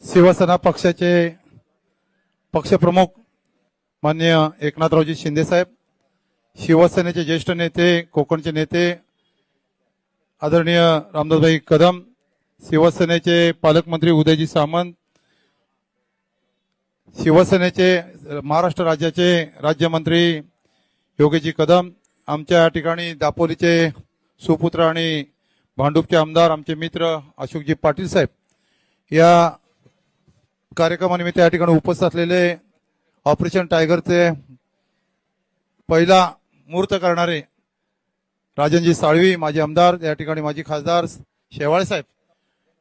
शिवसेना पक्षाचे पक्षप्रमुख माननीय एकनाथरावजी शिंदे साहेब, शिवसेनेचे ज्येष्ठ नेते, कोकणचे नेते आदरणीय रामदासभाई कदम, शिवसेनेचे पालकमंत्री उदयजी सामंत, शिवसेनेचे महाराष्ट्र राज्याचे राज्यमंत्री योगेशजी कदम, आमच्या या ठिकाणी दापोलीचे सुपुत्र आणि भांडूपचे आमदार आमचे मित्र अशोकजी पाटील साहेब, या कार्यक्रमानिमित्त या ठिकाणी उपस्थित असलेले ऑपरेशन टायगरचे पहिला मुहूर्त करणारे राजनजी साळवी माजी आमदार, या ठिकाणी माजी खासदार शेवाळे साहेब,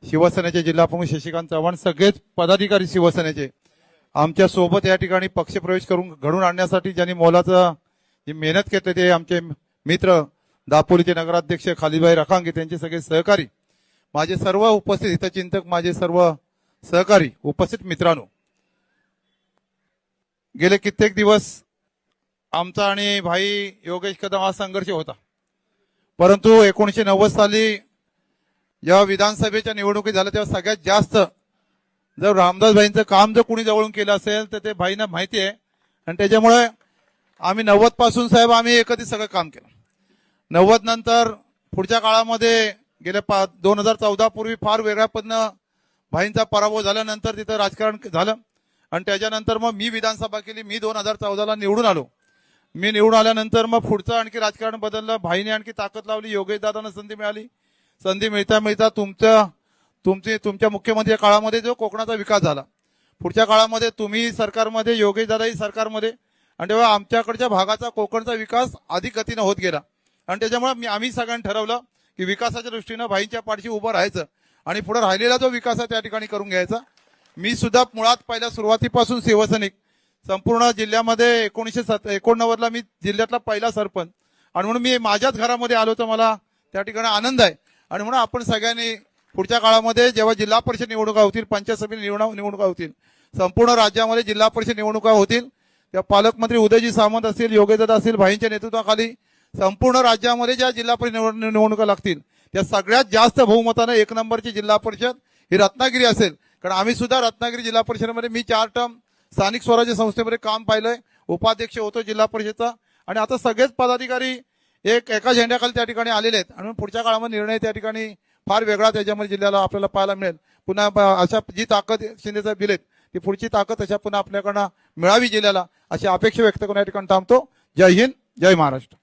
शिवसेनेचे जिल्हाप्रमुख शशिकांत चव्हाण, सगळेच पदाधिकारी शिवसेनेचे आमच्या सोबत या ठिकाणी पक्षप्रवेश करून घडून आणण्यासाठी ज्यांनी मोलाचं जी मेहनत घेतली ते आमचे मित्र दापोलीचे नगराध्यक्ष खालीदभाई रखांगे, त्यांचे सगळे सहकारी, माझे सर्व उपस्थित हितचिंतक, माझे सर्व सहकारी उपस्थित मित्रांनो, गेले कित्येक दिवस आमचा आणि भाई योगेश कदम हा संघर्ष होता, परंतु 1990 साली जेव्हा विधानसभेच्या निवडणुकी झाल्या तेव्हा सगळ्यात जास्त जर रामदास भाईंचं काम जर कुणी जवळून केलं असेल तर ते भाईंना माहिती आहे, आणि त्याच्यामुळे आम्ही 90 पासून साहेब आम्ही एकत्रित सगळं काम केलं. 90 नंतर पुढच्या काळामध्ये गेल्या 2014 पूर्वी फार वेगळ्या पद्धतीनं भाईंचा पराभव झाल्यानंतर तिथं राजकारण झालं, आणि त्याच्यानंतर मग मी विधानसभा केली. मी 2014ला निवडून आलो. मी निवडून आल्यानंतर मग पुढचं आणखी राजकारण बदललं. भाईने आणखी ताकद लावली, योगेश दादांना संधी मिळाली. संधी मिळता मिळता तुमच्या मुख्यमंत्री काळामध्ये जो कोकणाचा विकास झाला, पुढच्या काळामध्ये तुम्ही सरकारमध्ये, योगेश दादाही सरकारमध्ये, आणि तेव्हा आमच्याकडच्या भागाचा कोकणचा विकास अधिक गतीनं होत गेला. आणि त्याच्यामुळे आम्ही सगळ्यांनी ठरवलं की विकासाच्या दृष्टीनं भाईंच्या पाठीशी उभं राहायचं आणि पुढे राहिलेला जो विकास आहे त्या ठिकाणी करून घ्यायचा. मी सुद्धा मुळात पहिल्या सुरुवातीपासून शिवसैनिक, संपूर्ण जिल्ह्यामध्ये 1989ला मी जिल्ह्यातला पहिला सरपंच, आणि म्हणून मी माझ्याच घरामध्ये आलो तर मला त्या ठिकाणी आनंद आहे. आणि म्हणून आपण सगळ्यांनी पुढच्या काळामध्ये जेव्हा जिल्हा परिषद निवडणुका होतील, पंचायत समिती निवडणुका होतील, संपूर्ण राज्यामध्ये जिल्हा परिषद निवडणुका होतील, त्या पालकमंत्री उदयजी सामंत असतील, योगेशदादा असतील, भाईंच्या नेतृत्वाखाली संपूर्ण राज्यामध्ये ज्या जिल्हा परिषद निवडणुका लागतील त्या सगळ्यात जास्त बहुमतानं 1 नंबरची जिल्हा परिषद ही रत्नागिरी असेल. कारण आम्ही सुद्धा रत्नागिरी जिल्हा परिषदेमध्ये मी 4 टर्म स्थानिक स्वराज्य संस्थेमध्ये काम पाहिलंय, उपाध्यक्ष होतो जिल्हा परिषदचा, आणि आता सगळेच पदाधिकारी एका झेंड्याखाली त्या ठिकाणी आलेले आहेत. आणि पुढच्या काळामध्ये निर्णय त्या ठिकाणी फार वेगळा त्याच्यामध्ये जिल्ह्याला आपल्याला पाहायला मिळेल. पुन्हा अशा जी ताकद शिंदेसाहेब दिलेत ती पुढची ताकद अशा पुन्हा आपल्याकडनं मिळावी जिल्ह्याला, अशी अपेक्षा व्यक्त करून या ठिकाणी थांबतो. जय हिंद, जय महाराष्ट्र.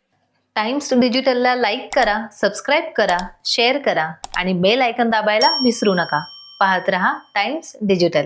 टाइम्स डिजिटलला लाईक करा, सबस्क्राईब करा, शेअर करा आणि बेल आयकॉन दाबायला विसरू नका. पाहत रहा टाइम्स डिजिटल.